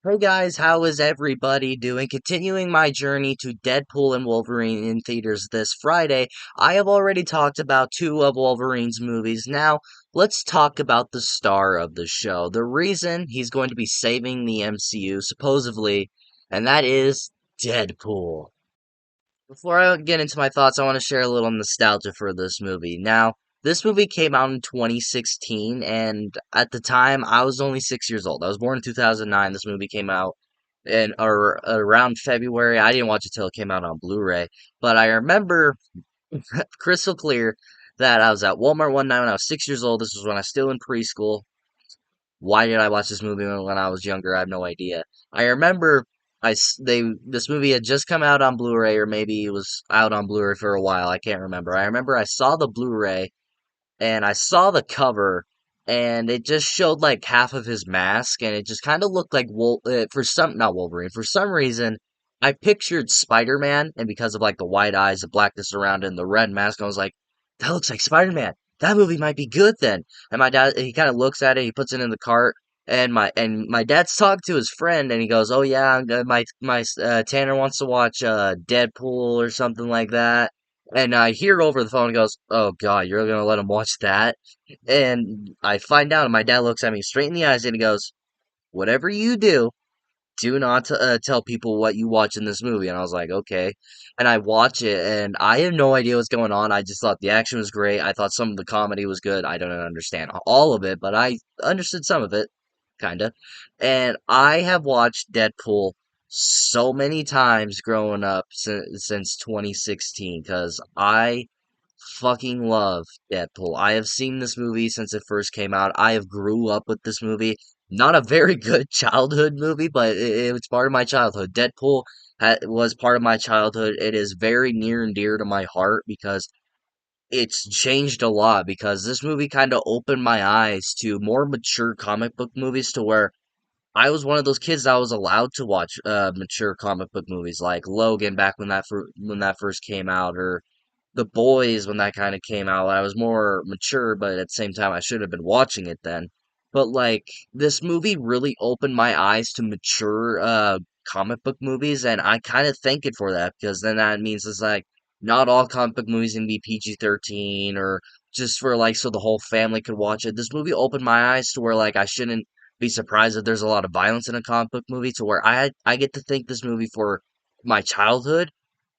Hey guys, how is everybody doing? Continuing my journey to Deadpool and Wolverine in theaters this Friday, I have already talked about two of Wolverine's movies. Now, let's talk about the star of the show. The reason he's going to be saving the MCU, supposedly, and that is Deadpool. Before I get into my thoughts, I want to share a little nostalgia for this movie. Now, this movie came out in 2016, and at the time, I was only 6 years old. I was born in 2009. This movie came out in around February. I didn't watch it till it came out on Blu-ray, but I remember crystal clear that I was at Walmart one night when I was 6 years old. This was when I was still in preschool. Why did I watch this movie when I was younger? I have no idea. I remember this movie had just come out on Blu-ray, or maybe it was out on Blu-ray for a while. I can't remember. I remember I saw the Blu-ray and I saw the cover, and it just showed like half of his mask, and it just kind of looked like for some not Wolverine. For some reason, I pictured Spider-Man, and because of like the white eyes, the blackness around it, and the red mask, I was like, that looks like Spider-Man. That movie might be good then. And my dad, he kind of looks at it, he puts it in the cart, and my dad's talking to his friend, and he goes, "Oh yeah, my Tanner wants to watch Deadpool or something like that." And I hear over the phone, he goes, "Oh God, you're gonna let him watch that?" And I find out, and my dad looks at me straight in the eyes, and he goes, "Whatever you do not tell people what you watch in this movie." And I was like, "Okay." And I watch it, and I have no idea what's going on. I just thought the action was great. I thought some of the comedy was good. I don't understand all of it, but I understood some of it, kinda. And I have watched Deadpool so many times growing up since 2016 because I fucking love Deadpool. I have seen this movie since it first came out. I have grew up with this movie. Not a very good childhood movie, but it was part of my childhood. Deadpool was part of my childhood. It is very near and dear to my heart because it's changed a lot. Because this movie kind of opened my eyes to more mature comic book movies, to where I was one of those kids that was allowed to watch mature comic book movies like Logan back when that first came out, or The Boys when that kind of came out. I was more mature, but at the same time, I should have been watching it then. But like this movie really opened my eyes to mature comic book movies, and I kind of thank it for that because then that means it's like not all comic book movies can be PG-13 or just for like so the whole family could watch it. This movie opened my eyes to where like I shouldn't be surprised if there's a lot of violence in a comic book movie, to where I get to thank this movie for my childhood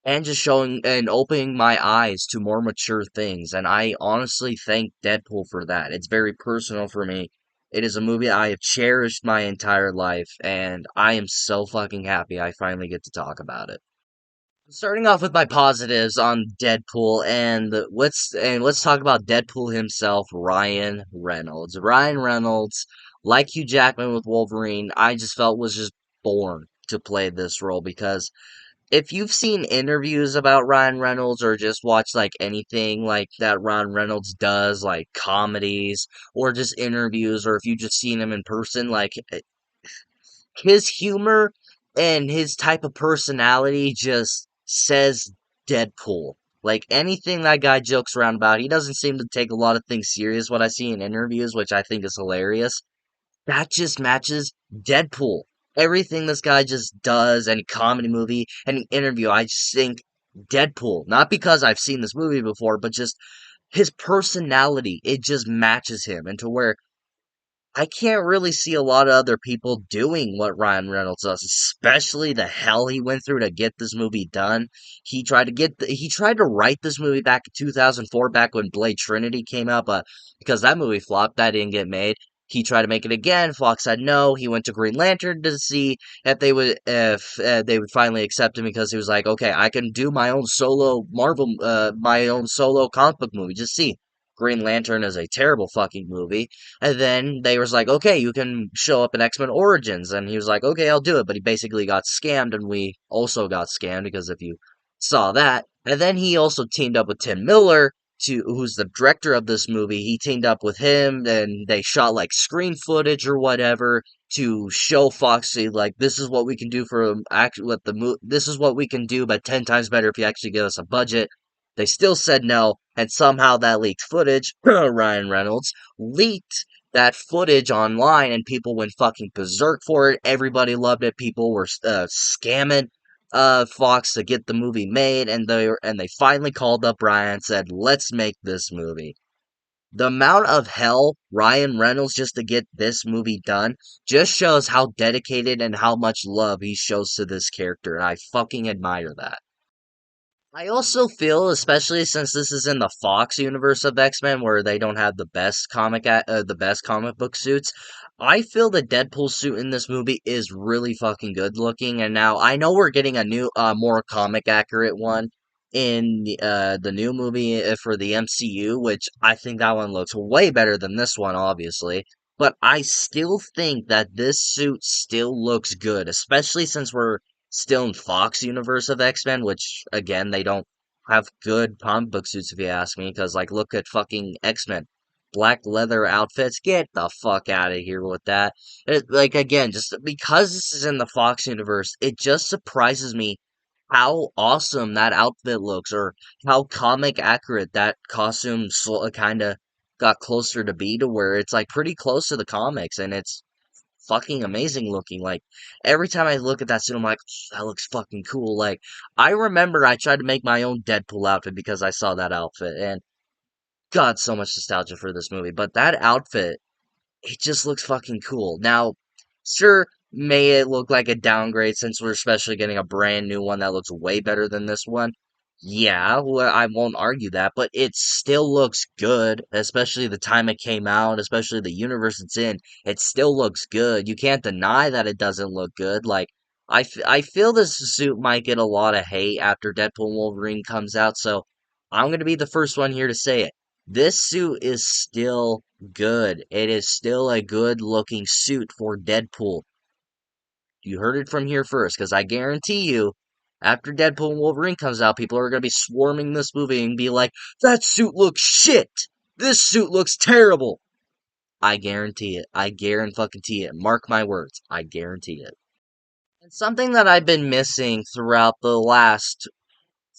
and just showing and opening my eyes to more mature things. And I honestly thank Deadpool for that. It's very personal for me. It is a movie I have cherished my entire life, and I am so fucking happy I finally get to talk about it. Starting off with my positives on Deadpool, and let's talk about Deadpool himself, Ryan Reynolds. Ryan Reynolds, like Hugh Jackman with Wolverine, I just felt was just born to play this role because if you've seen interviews about Ryan Reynolds or just watched like anything like that Ryan Reynolds does, like comedies or just interviews, or if you just seen him in person, like his humor and his type of personality just says Deadpool. Like anything that guy jokes around about, he doesn't seem to take a lot of things serious. What I see in interviews, which I think is hilarious, that just matches Deadpool. Everything this guy just does, any comedy movie, any interview, I just think Deadpool. Not because I've seen this movie before, but just his personality. It just matches him. And to where I can't really see a lot of other people doing what Ryan Reynolds does, especially the hell he went through to get this movie done. He tried to write this movie back in 2004, back when Blade Trinity came out, but because that movie flopped, that didn't get made. He tried to make it again. Fox said no. He went to Green Lantern to see if they would finally accept him, because he was like, okay, I can do my own solo comic book movie. Just see. Green Lantern is a terrible fucking movie. And then they was like, okay, you can show up in X-Men Origins. And he was like, okay, I'll do it. But he basically got scammed, and we also got scammed, because if you saw that. And then he also teamed up with Tim Miller, who's the director of this movie. He teamed up with him, and they shot like screen footage or whatever to show Foxy, like, this is what we can do for this is what we can do, but 10 times better if you actually give us a budget. They still said no, and somehow that leaked footage, Ryan Reynolds leaked that footage online, and people went fucking berserk for it. Everybody loved it. People were scamming Fox to get the movie made, and they finally called up Ryan and said, "Let's make this movie." The amount of hell Ryan Reynolds just to get this movie done just shows how dedicated and how much love he shows to this character, and I fucking admire that. I also feel, especially since this is in the Fox universe of X-Men, where they don't have the best comic book suits. I feel the Deadpool suit in this movie is really fucking good looking. And now I know we're getting a new, more comic accurate one in the new movie for the MCU, which I think that one looks way better than this one, obviously. But I still think that this suit still looks good, especially since we're still in Fox universe of X-Men, which again they don't have good comic book suits if you ask me. Because like, look at fucking X-Men, black leather outfits. Get the fuck out of here with that. Like again, just because this is in the Fox universe, it just surprises me how awesome that outfit looks, or how comic accurate that costume kind of got closer to be, to where it's like pretty close to the comics, and it's fucking amazing looking. Like every time I look at that suit, I'm like, that looks fucking cool. Like I remember I tried to make my own Deadpool outfit because I saw that outfit, and God, so much nostalgia for this movie. But that outfit, it just looks fucking cool. Now, sure, may it look like a downgrade since we're especially getting a brand new one that looks way better than this one. Yeah, well, I won't argue that, but it still looks good, especially the time it came out, especially the universe it's in. It still looks good. You can't deny that it doesn't look good. Like, I feel this suit might get a lot of hate after Deadpool and Wolverine comes out, so I'm going to be the first one here to say it. This suit is still good. It is still a good looking suit for Deadpool. You heard it from here first, because I guarantee you, after Deadpool and Wolverine comes out, people are going to be swarming this movie and be like, that suit looks shit! This suit looks terrible! I guarantee it. I guarantee it. Mark my words. I guarantee it. And something that I've been missing throughout the last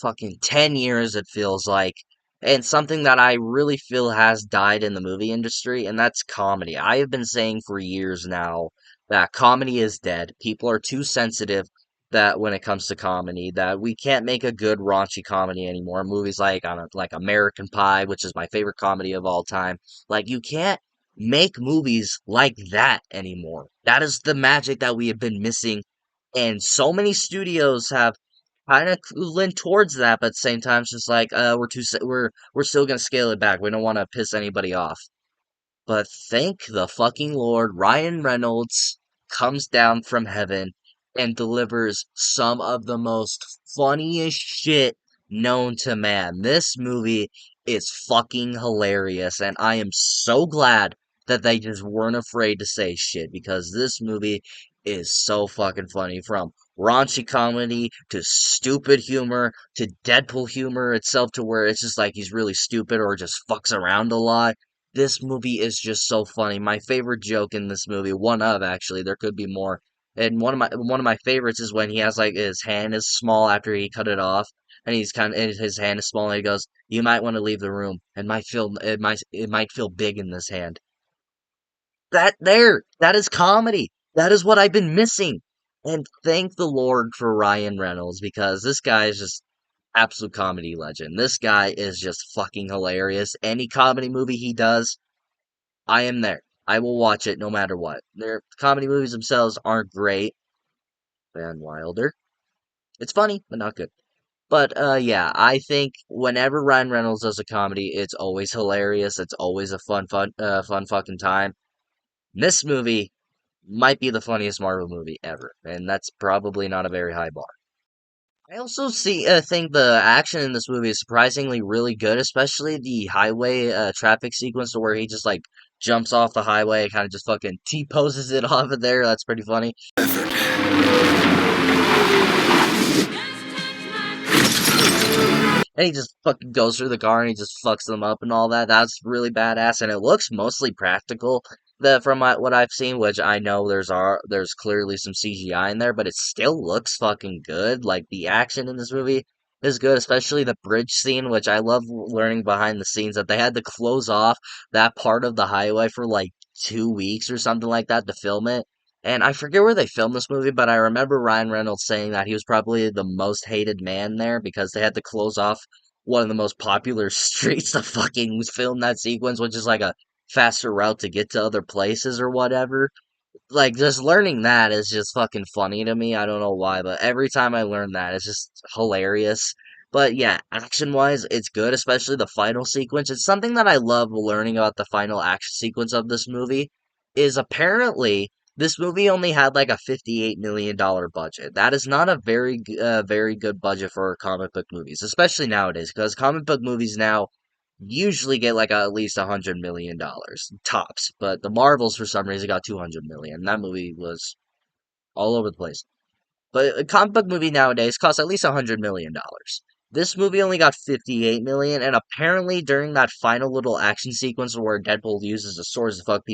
fucking 10 years, it feels like. And something that I really feel has died in the movie industry, and that's comedy. I have been saying for years now that comedy is dead. People are too sensitive that when it comes to comedy, that we can't make a good raunchy comedy anymore. Movies like like American Pie, which is my favorite comedy of all time. Like you can't make movies like that anymore. That is the magic that we have been missing, and so many studios have kind of lean towards that, but at the same time, it's just like we're still gonna scale it back. We don't want to piss anybody off. But thank the fucking Lord, Ryan Reynolds comes down from heaven and delivers some of the most funniest shit known to man. This movie is fucking hilarious, and I am so glad that they just weren't afraid to say shit, because this movie is so fucking funny. From raunchy comedy to stupid humor to Deadpool humor itself, to where it's just like he's really stupid or just fucks around a lot. This movie is just so funny. My favorite joke in this movie, one of actually, there could be more. And one of my favorites is when he has like his hand is small after he cut it off, and his hand is small, and he goes, "You might want to leave the room. It might feel big in this hand." That is comedy. That is what I've been missing. And thank the Lord for Ryan Reynolds, because this guy is just absolute comedy legend. This guy is just fucking hilarious. Any comedy movie he does, I am there. I will watch it no matter what. Their comedy movies themselves aren't great. Van Wilder. It's funny, but not good. But yeah, I think whenever Ryan Reynolds does a comedy, it's always hilarious. It's always a fun fucking time. This movie might be the funniest Marvel movie ever, and that's probably not a very high bar. I also think the action in this movie is surprisingly really good, especially the highway traffic sequence, to where he just like jumps off the highway, kind of just fucking T poses it off of there. That's pretty funny. And he just fucking goes through the car and he just fucks them up and all that. That's really badass, and it looks mostly practical. From what I've seen, which I know there's clearly some CGI in there, but it still looks fucking good. Like the action in this movie is good, especially the bridge scene, which I love learning behind the scenes that they had to close off that part of the highway for like 2 weeks or something like that to film it. And I forget where they filmed this movie, but I remember Ryan Reynolds saying that he was probably the most hated man there because they had to close off one of the most popular streets to fucking film that sequence, which is like a faster route to get to other places or whatever. Like, just learning that is just fucking funny to me. I don't know why, but every time I learn that, it's just hilarious. But yeah, action wise, it's good, especially the final sequence. It's something that I love learning about the final action sequence of this movie. Is apparently this movie only had like a $58 million budget. That is not a very good budget for comic book movies, especially nowadays, because comic book movies now usually get like at least $100 million tops. But the Marvels for some reason got 200 million. That movie was all over the place. But a comic book movie nowadays costs at least $100 million. This movie only got 58 million, and apparently during that final little action sequence where Deadpool uses the swords to uh, fuck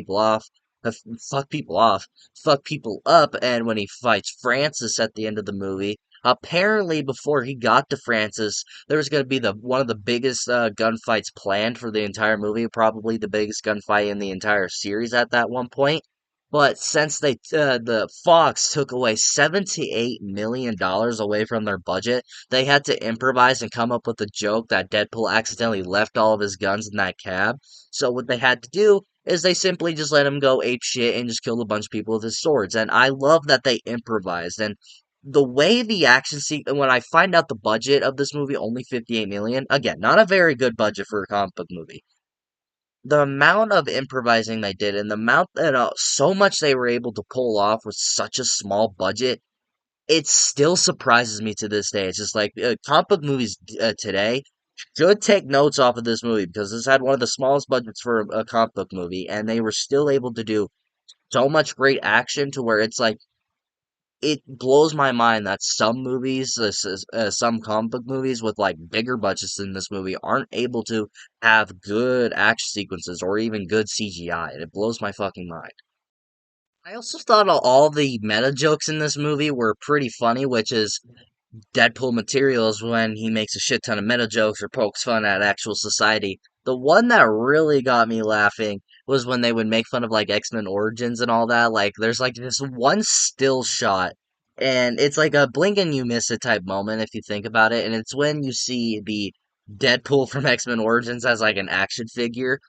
people off, fuck people up, and when he fights Francis at the end of the movie, apparently before he got to Francis, there was going to be the one of the biggest gunfights planned for the entire movie, probably the biggest gunfight in the entire series at that one point. But since the Fox took away $78 million away from their budget, they had to improvise and come up with a joke that Deadpool accidentally left all of his guns in that cab. So what they had to do is they simply just let him go ape shit and just killed a bunch of people with his swords. And I love that they improvised. And the way the action scene, when I find out the budget of this movie only 58 million, again, not a very good budget for a comic book movie, the amount of improvising they did and the amount that so much they were able to pull off with such a small budget, it still surprises me to this day. It's just like comic book movies today should take notes off of this movie because this had one of the smallest budgets for a comic book movie, and they were still able to do so much great action to where it's like it blows my mind that some movies, some comic book movies with like bigger budgets than this movie aren't able to have good action sequences or even good CGI. And it blows my fucking mind. I also thought all the meta jokes in this movie were pretty funny, which is Deadpool materials when he makes a shit ton of meta jokes or pokes fun at actual society. The one that really got me laughing was when they would make fun of like X-Men Origins and all that. Like there's like this one still shot and it's like a blink and you miss it type moment if you think about it. And it's when you see the Deadpool from X-Men Origins as like an action figure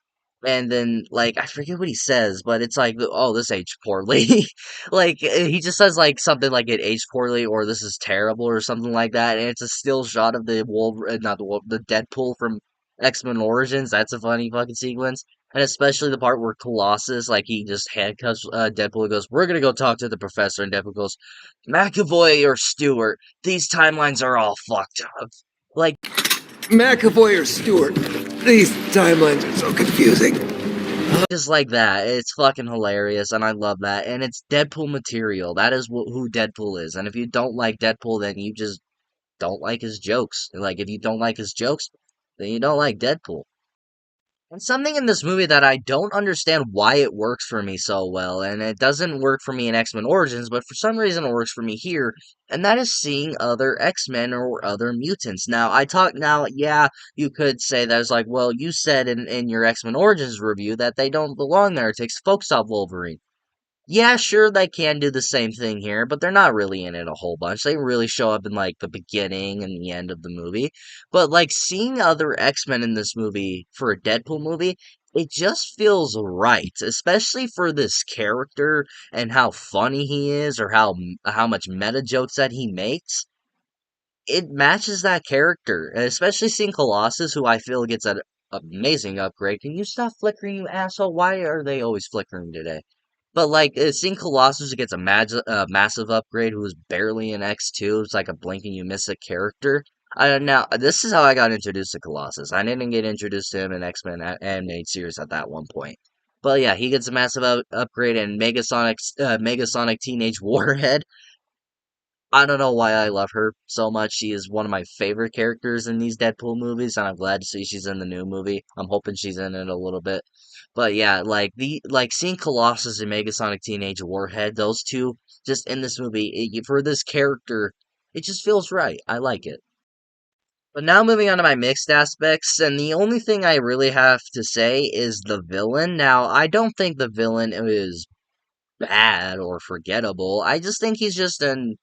and then, like, I forget what he says, but it's like, oh, this aged poorly. Like, he just says, like, something like it aged poorly or this is terrible or something like that. And it's a still shot of the not the the Deadpool from X-Men Origins. That's a funny fucking sequence. And especially the part where Colossus, like, he just handcuffs Deadpool and goes, we're gonna go talk to the professor. And Deadpool goes, McAvoy or Stewart, these timelines are all fucked up. Like, McAvoy or Stewart? These timelines are so confusing. just like that. It's fucking hilarious, and I love that. And it's Deadpool material. That is who Deadpool is. And if you don't like Deadpool, then you just don't like his jokes. Like, if you don't like his jokes, then you don't like Deadpool. And something in this movie that I don't understand why it works for me so well, and it doesn't work for me in X Men Origins, but for some reason it works for me here, and that is seeing other X Men or other mutants. Now, yeah, you could say that it's like, well, you said in your X Men Origins review that they don't belong there. It takes focus off Wolverine. Yeah, sure, they can do the same thing here, but they're not really in it a whole bunch. They really show up in like the beginning and the end of the movie. But like seeing other X-Men in this movie for a Deadpool movie, it just feels right, especially for this character and how funny he is or how much meta jokes that he makes. It matches that character, and especially seeing Colossus, who I feel gets an amazing upgrade. Can you stop flickering, you asshole? Why are they always flickering today? But like seeing Colossus gets a massive upgrade, who was barely an X2. It's like a blink and you miss a character. Now this is how I got introduced to Colossus. I didn't get introduced to him in X Men animated series at that one point. But yeah, he gets a massive upgrade, and Megasonic Teenage Warhead. I don't know why I love her so much. She is one of my favorite characters in these Deadpool movies, and I'm glad to see she's in the new movie. I'm hoping she's in it a little bit. But yeah, like seeing Colossus and Megasonic Teenage Warhead, those two just in this movie, for this character, it just feels right. I like it. But now moving on to my mixed aspects, and the only thing I really have to say is the villain. Now, I don't think the villain is bad or forgettable. I just think he's just an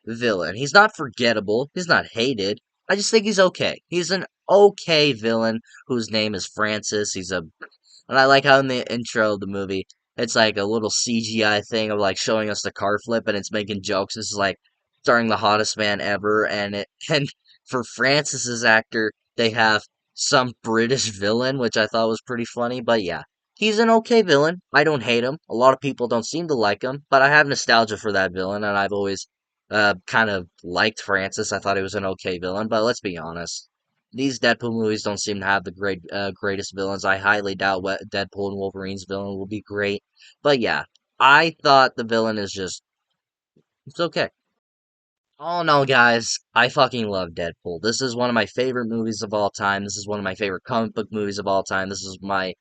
villain. He's not forgettable. He's not hated. I just think he's okay. He's an okay villain whose name is Francis. And I like how in the intro of the movie, it's like a little CGI thing of like showing us the car flip and it's making jokes. This is like starring the hottest man ever. And for Francis's actor, they have some British villain, which I thought was pretty funny. But yeah, he's an okay villain. I don't hate him. A lot of people don't seem to like him, but I have nostalgia for that villain, and I've always kind of liked Francis. I thought he was an okay villain, but let's be honest. These Deadpool movies don't seem to have the greatest villains. I highly doubt what Deadpool and Wolverine's villain will be great. But yeah, I thought the villain is just it's okay. Oh no, guys, I fucking love Deadpool. This is one of my favorite movies of all time. This is one of my favorite comic book movies of all time. This is my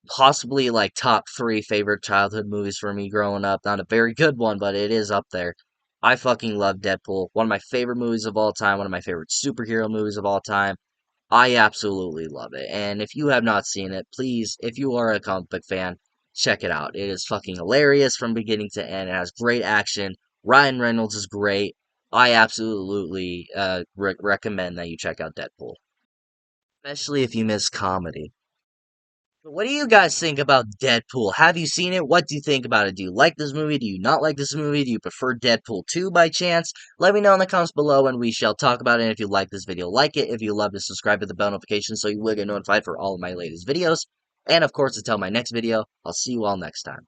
possibly like top three favorite childhood movies for me growing up. Not a very good one, but it is up there. I fucking love Deadpool. One of my favorite movies of all time. One of my favorite superhero movies of all time. I absolutely love it. And if you have not seen it, please, if you are a comic book fan, check it out. It is fucking hilarious from beginning to end. It has great action. Ryan Reynolds is great. I absolutely recommend that you check out Deadpool, especially if you miss comedy. What do you guys think about Deadpool? Have you seen it? What do you think about it? Do you like this movie? Do you not like this movie? Do you prefer Deadpool 2 by chance? Let me know in the comments below and we shall talk about it. And if you like this video, like it. If you love it, subscribe to the bell notification so you will get notified for all of my latest videos. And of course, until my next video, I'll see you all next time.